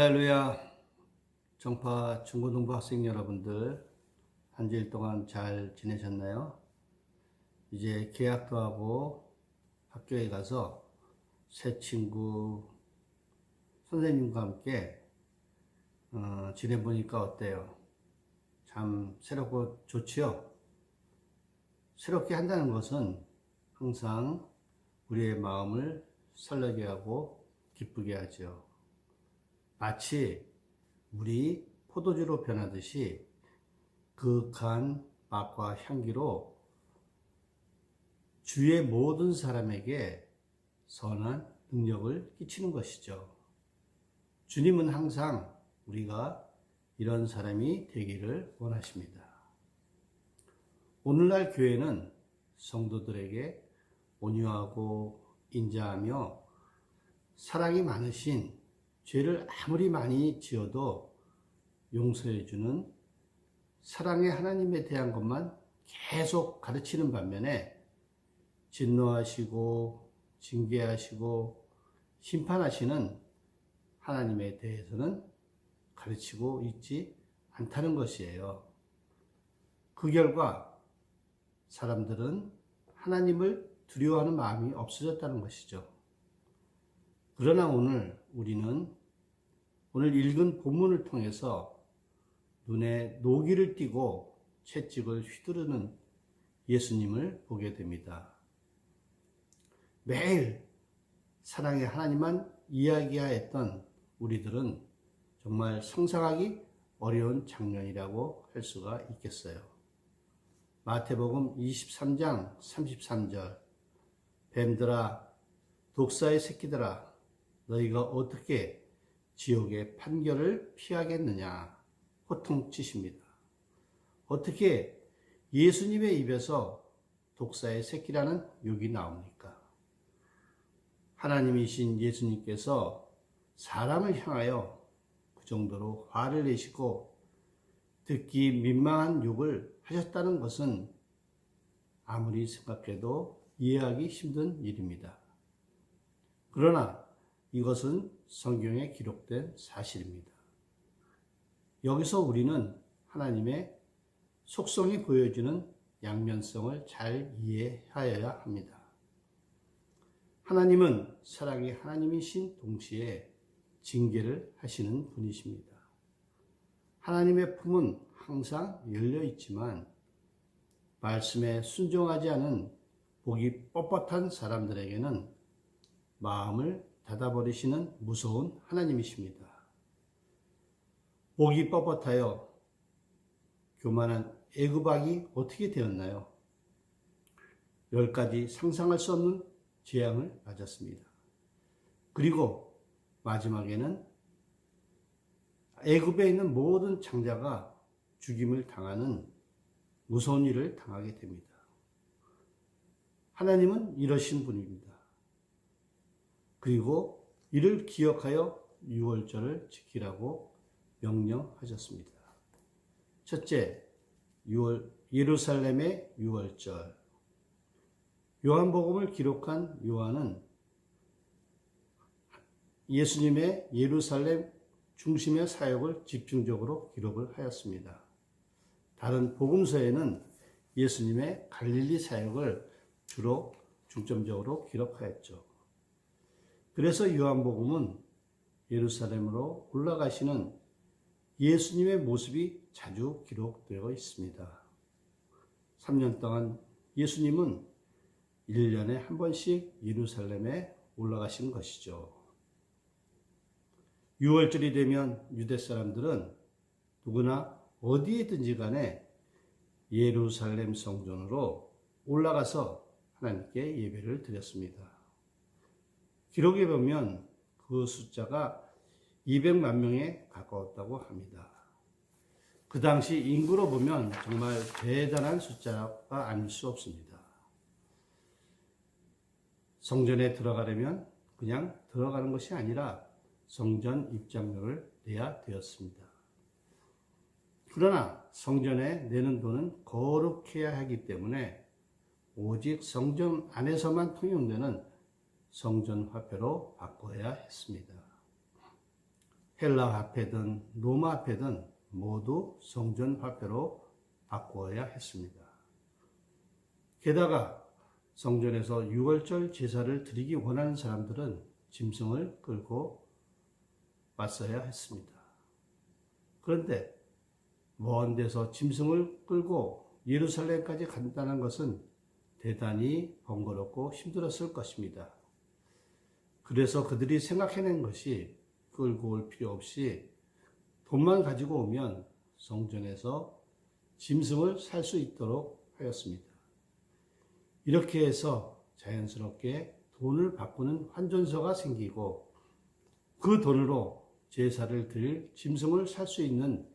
할렐루야. 정파 중고등부 학생 여러분들, 한 주일 동안 잘 지내셨나요? 이제 개학도 하고 학교에 가서 새 친구, 선생님과 함께 지내보니까 어때요? 참 새롭고 좋지요? 새롭게 한다는 것은 항상 우리의 마음을 설레게 하고 기쁘게 하죠. 마치 물이 포도주로 변하듯이 그윽한 맛과 향기로 주위의 모든 사람에게 선한 능력을 끼치는 것이죠. 주님은 항상 우리가 이런 사람이 되기를 원하십니다. 오늘날 교회는 성도들에게 온유하고 인자하며 사랑이 많으신, 죄를 아무리 많이 지어도 용서해주는 사랑의 하나님에 대한 것만 계속 가르치는 반면에 진노하시고 징계하시고 심판하시는 하나님에 대해서는 가르치고 있지 않다는 것이에요. 그 결과 사람들은 하나님을 두려워하는 마음이 없어졌다는 것이죠. 그러나 우리는 오늘 읽은 본문을 통해서 눈에 노기를 띠고 채찍을 휘두르는 예수님을 보게 됩니다. 매일 사랑의 하나님만 이야기하였던 우리들은 정말 상상하기 어려운 장면이라고 할 수가 있겠어요. 마태복음 23장 33절, 뱀들아, 독사의 새끼들아, 너희가 어떻게 지옥의 판결을 피하겠느냐 호통치십니다. 어떻게 예수님의 입에서 독사의 새끼라는 욕이 나옵니까? 하나님이신 예수님께서 사람을 향하여 그 정도로 화를 내시고 듣기 민망한 욕을 하셨다는 것은 아무리 생각해도 이해하기 힘든 일입니다. 그러나 이것은 성경에 기록된 사실입니다. 여기서 우리는 하나님의 속성이 보여주는 양면성을 잘 이해하여야 합니다. 하나님은 사랑의 하나님이신 동시에 징계를 하시는 분이십니다. 하나님의 품은 항상 열려 있지만 말씀에 순종하지 않은 복이 뻣뻣한 사람들에게는 마음을 닫아버리시는 무서운 하나님이십니다. 목이 뻣뻣하여 교만한 애굽악이 어떻게 되었나요? 10가지 상상할 수 없는 재앙을 맞았습니다. 그리고 마지막에는 애굽에 있는 모든 장자가 죽임을 당하는 무서운 일을 당하게 됩니다. 하나님은 이러신 분입니다. 그리고 이를 기억하여 유월절을 지키라고 명령하셨습니다. 첫째, 예루살렘의 유월절. 요한복음을 기록한 요한은 예수님의 예루살렘 중심의 사역을 집중적으로 기록을 하였습니다. 다른 복음서에는 예수님의 갈릴리 사역을 주로 중점적으로 기록하였죠. 그래서 요한복음은 예루살렘으로 올라가시는 예수님의 모습이 자주 기록되어 있습니다. 3년 동안 예수님은 1년에 한 번씩 예루살렘에 올라가신 것이죠. 6월절이 되면 유대 사람들은 누구나 어디에든지 간에 예루살렘 성전으로 올라가서 하나님께 예배를 드렸습니다. 기록에 보면 그 숫자가 200만 명에 가까웠다고 합니다. 그 당시 인구로 보면 정말 대단한 숫자가 아닐 수 없습니다. 성전에 들어가려면 그냥 들어가는 것이 아니라 성전 입장료를 내야 되었습니다. 그러나 성전에 내는 돈은 거룩해야 하기 때문에 오직 성전 안에서만 통용되는 성전 화폐로 바꿔야 했습니다. 헬라 화폐든 로마 화폐든 모두 성전 화폐로 바꾸어야 했습니다. 게다가 성전에서 유월절 제사를 드리기 원하는 사람들은 짐승을 끌고 왔어야 했습니다. 그런데 먼 데서 짐승을 끌고 예루살렘까지 간다는 것은 대단히 번거롭고 힘들었을 것입니다. 그래서 그들이 생각해낸 것이 끌고 올 필요 없이 돈만 가지고 오면 성전에서 짐승을 살 수 있도록 하였습니다. 이렇게 해서 자연스럽게 돈을 바꾸는 환전소가 생기고 그 돈으로 제사를 드릴 짐승을 살 수 있는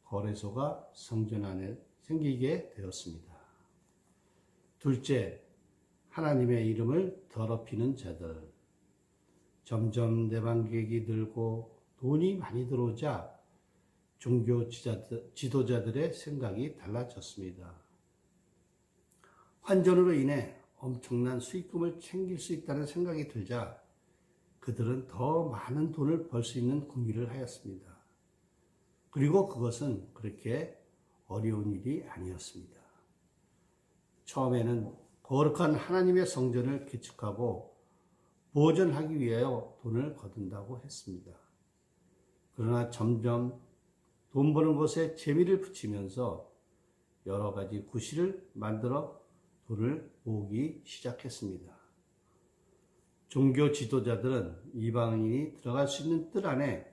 거래소가 성전 안에 생기게 되었습니다. 둘째, 하나님의 이름을 더럽히는 자들. 점점 내방객이 늘고 돈이 많이 들어오자 종교 지도자들의 생각이 달라졌습니다. 환전으로 인해 엄청난 수익금을 챙길 수 있다는 생각이 들자 그들은 더 많은 돈을 벌 수 있는 궁리를 하였습니다. 그리고 그것은 그렇게 어려운 일이 아니었습니다. 처음에는 거룩한 하나님의 성전을 개축하고 보존하기 위하여 돈을 거둔다고 했습니다. 그러나 점점 돈 버는 것에 재미를 붙이면서 여러 가지 구실을 만들어 돈을 모으기 시작했습니다. 종교 지도자들은 이방인이 들어갈 수 있는 뜰 안에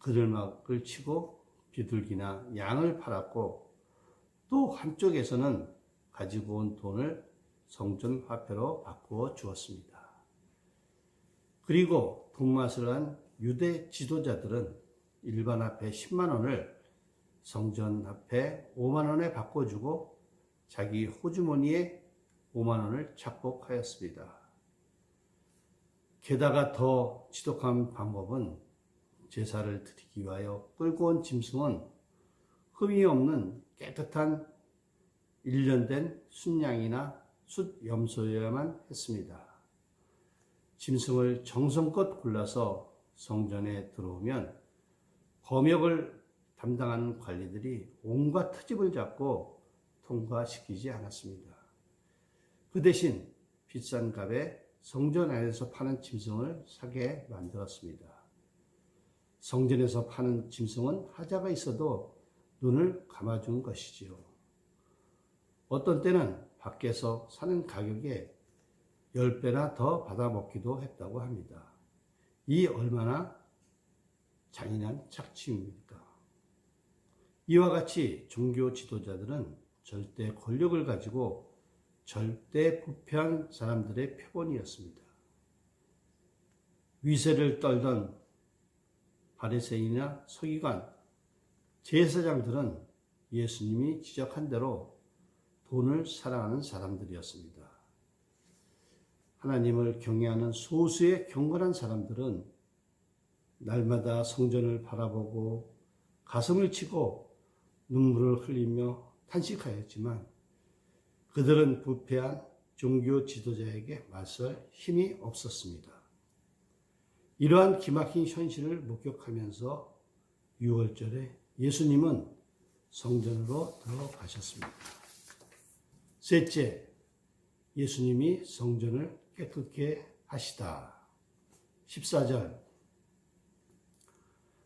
그늘막을 치고 비둘기나 양을 팔았고 또 한쪽에서는 가지고 온 돈을 성전 화폐로 바꾸어 주었습니다. 그리고 돈맛을 한 유대 지도자들은 일반 화폐 10만 원을 성전 화폐 5만 원에 바꿔주고 자기 호주머니에 5만 원을 착복하였습니다. 게다가 더 지독한 방법은 제사를 드리기 위하여 끌고 온 짐승은 흠이 없는 깨끗한 1년 된 순양이나 숫염소여야만 했습니다. 짐승을 정성껏 골라서 성전에 들어오면 검역을 담당하는 관리들이 온갖 트집을 잡고 통과시키지 않았습니다. 그 대신 비싼 값에 성전 안에서 파는 짐승을 사게 만들었습니다. 성전에서 파는 짐승은 하자가 있어도 눈을 감아준 것이지요. 어떤 때는 밖에서 사는 가격에 10배나 더 받아먹기도 했다고 합니다. 이 얼마나 잔인한 착취입니까? 이와 같이 종교 지도자들은 절대 권력을 가지고 절대 부패한 사람들의 표본이었습니다. 위세를 떨던 바리새인이나 서기관, 제사장들은 예수님이 지적한 대로 돈을 사랑하는 사람들이었습니다. 하나님을 경외하는 소수의 경건한 사람들은 날마다 성전을 바라보고 가슴을 치고 눈물을 흘리며 탄식하였지만 그들은 부패한 종교 지도자에게 맞설 힘이 없었습니다. 이러한 기막힌 현실을 목격하면서 6월절에 예수님은 성전으로 들어가셨습니다. 셋째, 예수님이 성전을 깨끗게 하시다. 14절,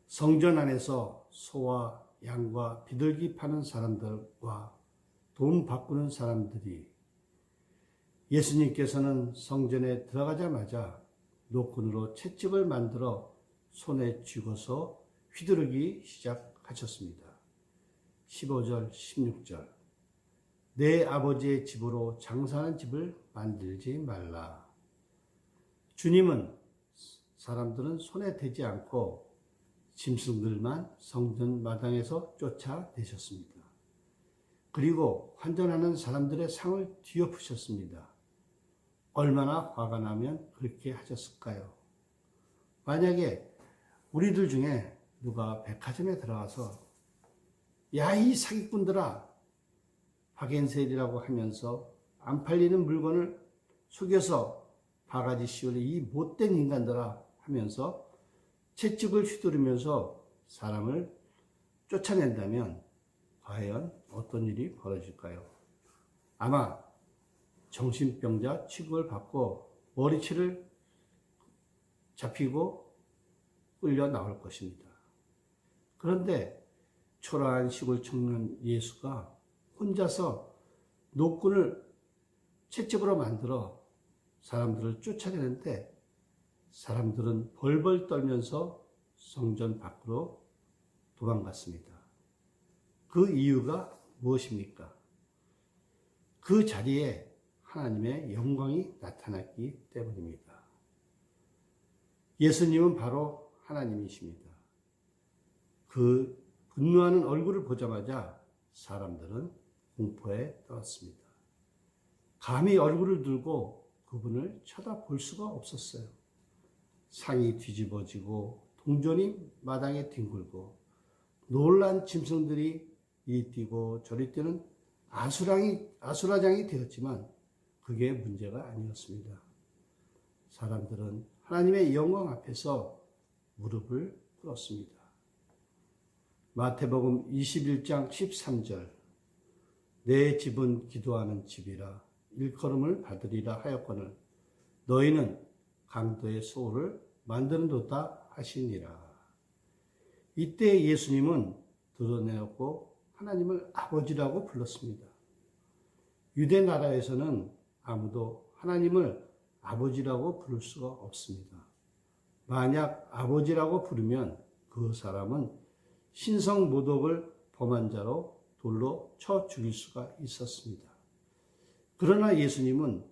성전 안에서 소와 양과 비둘기 파는 사람들과 돈 바꾸는 사람들이 예수님께서는 성전에 들어가자마자 노끈으로 채찍을 만들어 손에 쥐고서 휘두르기 시작하셨습니다. 15절, 16절, 내 아버지의 집으로 장사하는 집을 만들지 말라. 주님은 사람들은 손에 대지 않고 짐승들만 성전 마당에서 쫓아내셨습니다. 그리고 환전하는 사람들의 상을 뒤엎으셨습니다. 얼마나 화가 나면 그렇게 하셨을까요? 만약에 우리들 중에 누가 백화점에 들어가서 야, 이 사기꾼들아, 박앤셀이라고 하면서 안 팔리는 물건을 속여서 바가지 씌우는 이 못된 인간들아 하면서 채찍을 휘두르면서 사람을 쫓아낸다면 과연 어떤 일이 벌어질까요? 아마 정신병자 취급을 받고 머리채를 잡히고 끌려 나올 것입니다. 그런데 초라한 시골 청년 예수가 혼자서 노끈을 채찍으로 만들어 사람들을 쫓아내는데 사람들은 벌벌 떨면서 성전 밖으로 도망갔습니다. 그 이유가 무엇입니까? 그 자리에 하나님의 영광이 나타났기 때문입니다. 예수님은 바로 하나님이십니다. 그 분노하는 얼굴을 보자마자 사람들은 공포에 떨었습니다. 감히 얼굴을 들고 그분을 쳐다볼 수가 없었어요. 상이 뒤집어지고 동전이 마당에 뒹굴고 놀란 짐승들이 이리 뛰고 저리 뛰는 아수라장이 되었지만 그게 문제가 아니었습니다. 사람들은 하나님의 영광 앞에서 무릎을 꿇었습니다. 마태복음 21장 13절 내 집은 기도하는 집이라 일컬음을 받으리라 하였거늘 너희는 강도의 소울을 만드는도다 하시니라. 이때 예수님은 드러내었고 하나님을 아버지라고 불렀습니다. 유대 나라에서는 아무도 하나님을 아버지라고 부를 수가 없습니다. 만약 아버지라고 부르면 그 사람은 신성모독을 범한 자로 돌로 쳐 죽일 수가 있었습니다. 그러나 예수님은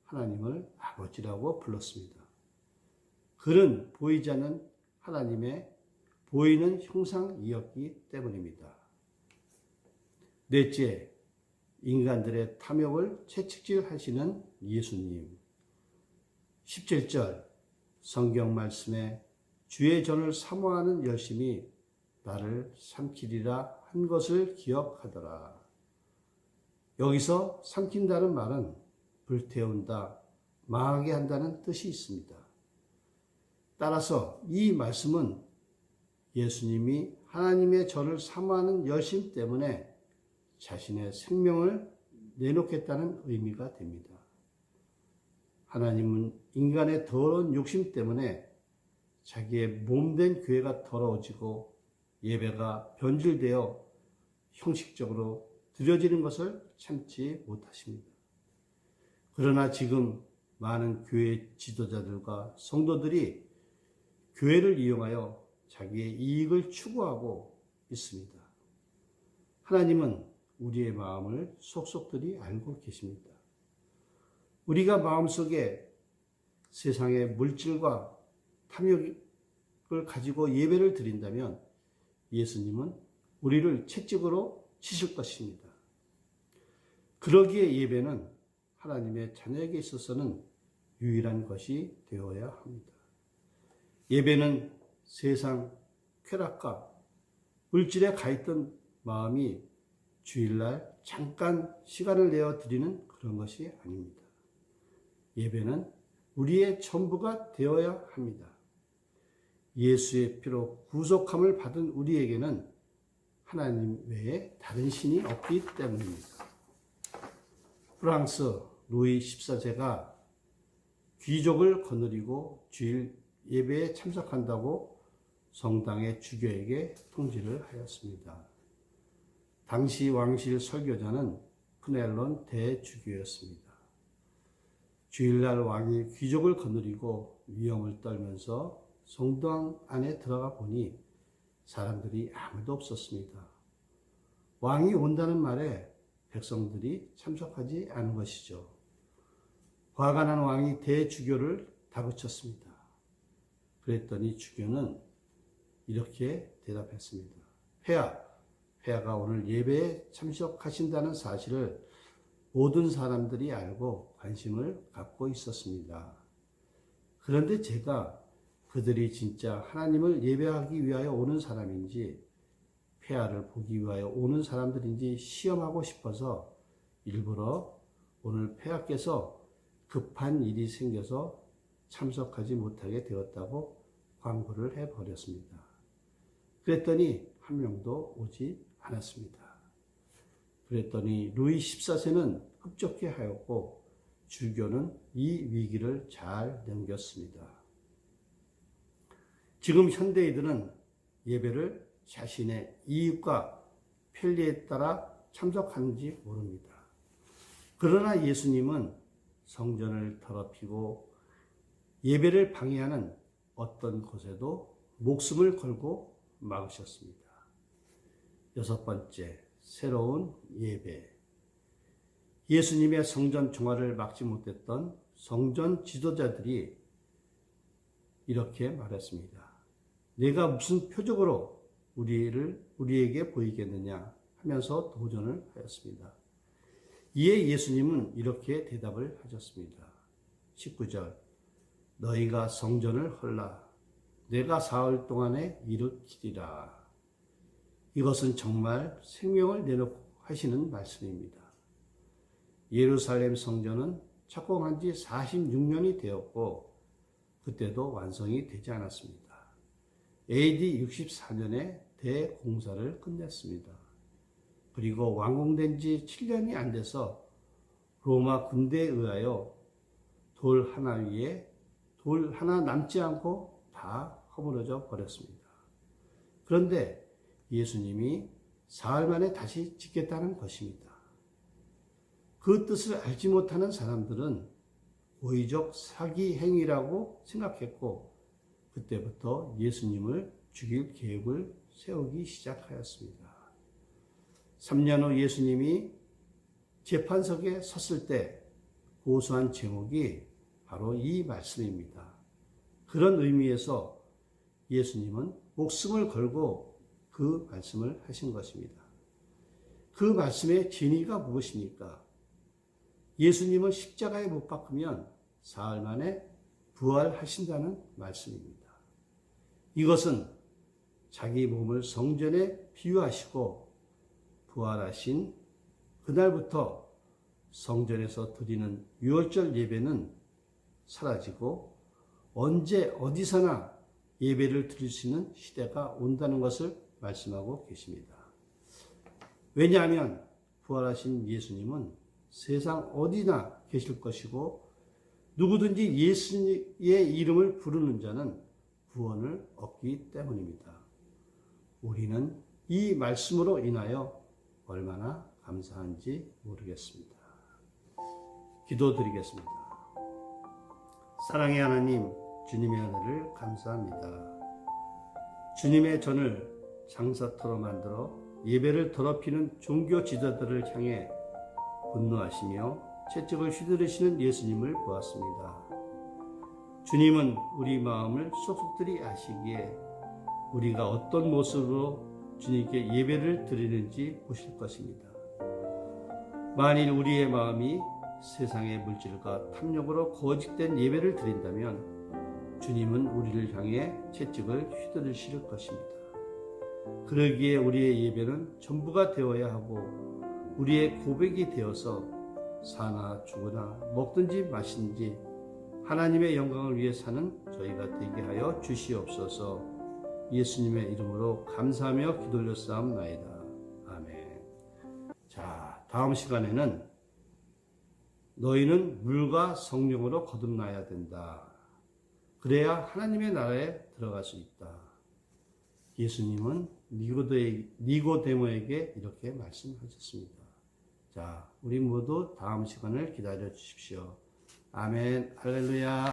하나님을 아버지라고 불렀습니다. 그는 보이지 않는 하나님의 보이는 형상이었기 때문입니다. 넷째, 인간들의 탐욕을 채찍질하시는 예수님. 17절 성경 말씀에 주의 전을 사모하는 열심이 나를 삼키리라 한 것을 기억하더라. 여기서 삼킨다는 말은 불태운다, 망하게 한다는 뜻이 있습니다. 따라서 이 말씀은 예수님이 하나님의 전을 사모하는 열심 때문에 자신의 생명을 내놓겠다는 의미가 됩니다. 하나님은 인간의 더러운 욕심 때문에 자기의 몸된 교회가 더러워지고 예배가 변질되어 형식적으로 드려지는 것을 참지 못하십니다. 그러나 지금 많은 교회 지도자들과 성도들이 교회를 이용하여 자기의 이익을 추구하고 있습니다. 하나님은 우리의 마음을 속속들이 알고 계십니다. 우리가 마음속에 세상의 물질과 탐욕을 가지고 예배를 드린다면 예수님은 우리를 채찍으로 치실 것입니다. 그러기에 예배는 하나님의 자녀에게 있어서는 유일한 것이 되어야 합니다. 예배는 세상 쾌락과 물질에 가있던 마음이 주일날 잠깐 시간을 내어 드리는 그런 것이 아닙니다. 예배는 우리의 전부가 되어야 합니다. 예수의 피로 구속함을 받은 우리에게는 하나님 외에 다른 신이 없기 때문입니다. 프랑스 루이 14세가 귀족을 거느리고 주일 예배에 참석한다고 성당의 주교에게 통지를 하였습니다. 당시 왕실 설교자는 푸넬론 대주교였습니다. 주일날 왕이 귀족을 거느리고 위험을 떨면서 성당 안에 들어가 보니 사람들이 아무도 없었습니다. 왕이 온다는 말에 백성들이 참석하지 않은 것이죠. 화가 난 왕이 대주교를 다그쳤습니다. 그랬더니 주교는 이렇게 대답했습니다. 폐하가 오늘 예배에 참석하신다는 사실을 모든 사람들이 알고 관심을 갖고 있었습니다. 그런데 제가 그들이 진짜 하나님을 예배하기 위하여 오는 사람인지 폐하를 보기 위하여 오는 사람들인지 시험하고 싶어서 일부러 오늘 폐하께서 급한 일이 생겨서 참석하지 못하게 되었다고 광고를 해버렸습니다. 그랬더니 한 명도 오지 않았습니다. 그랬더니 루이 14세는 흡족해 하였고 주교는 이 위기를 잘 넘겼습니다. 지금 현대인들은 예배를 자신의 이익과 편리에 따라 참석하는지 모릅니다. 그러나 예수님은 성전을 더럽히고 예배를 방해하는 어떤 곳에도 목숨을 걸고 막으셨습니다. 여섯 번째, 새로운 예배. 예수님의 성전 종화를 막지 못했던 성전 지도자들이 이렇게 말했습니다. 내가 무슨 표적으로 우리에게 보이겠느냐 하면서 도전을 하였습니다. 이에 예수님은 이렇게 대답을 하셨습니다. 19절, 너희가 성전을 헐라 내가 사흘 동안에 일으키리라. 이것은 정말 생명을 내놓고 하시는 말씀입니다. 예루살렘 성전은 착공한 지 46년이 되었고 그때도 완성이 되지 않았습니다. AD 64년에 대공사를 끝냈습니다. 그리고 완공된 지 7년이 안 돼서 로마 군대에 의하여 돌 하나 위에 돌 하나 남지 않고 다 허물어져 버렸습니다. 그런데 예수님이 사흘 만에 다시 짓겠다는 것입니다. 그 뜻을 알지 못하는 사람들은 고의적 사기 행위라고 생각했고 그때부터 예수님을 죽일 계획을 세우기 시작하였습니다. 3년 후 예수님이 재판석에 섰을 때 고소한 제목이 바로 이 말씀입니다. 그런 의미에서 예수님은 목숨을 걸고 그 말씀을 하신 것입니다. 그 말씀의 진위가 무엇입니까? 예수님은 십자가에 못 박히면 사흘 만에 부활하신다는 말씀입니다. 이것은 자기 몸을 성전에 비유하시고 부활하신 그날부터 성전에서 드리는 유월절 예배는 사라지고 언제 어디서나 예배를 드릴 수 있는 시대가 온다는 것을 말씀하고 계십니다. 왜냐하면 부활하신 예수님은 세상 어디나 계실 것이고 누구든지 예수의 이름을 부르는 자는 구원을 얻기 때문입니다. 우리는 이 말씀으로 인하여 얼마나 감사한지 모르겠습니다. 기도드리겠습니다. 사랑의 하나님, 주님의 은혜를 감사합니다. 주님의 전을 장사터로 만들어 예배를 더럽히는 종교 지도자들을 향해 분노하시며 채찍을 휘두르시는 예수님을 보았습니다. 주님은 우리 마음을 쏙쏙들이 아시기에 우리가 어떤 모습으로 주님께 예배를 드리는지 보실 것입니다. 만일 우리의 마음이 세상의 물질과 탐욕으로 거짓된 예배를 드린다면 주님은 우리를 향해 채찍을 휘두르실 것입니다. 그러기에 우리의 예배는 전부가 되어야 하고 우리의 고백이 되어서 사나 죽으나 먹든지 마시든지 하나님의 영광을 위해 사는 저희가 되게 하여 주시옵소서. 예수님의 이름으로 감사하며 기도 올렸사옵나이다. 아멘. 자, 다음 시간에는 너희는 물과 성령으로 거듭나야 된다. 그래야 하나님의 나라에 들어갈 수 있다. 예수님은 니고데모에게 이렇게 말씀하셨습니다. 자, 우리 모두 다음 시간을 기다려 주십시오. 아멘. 할렐루야.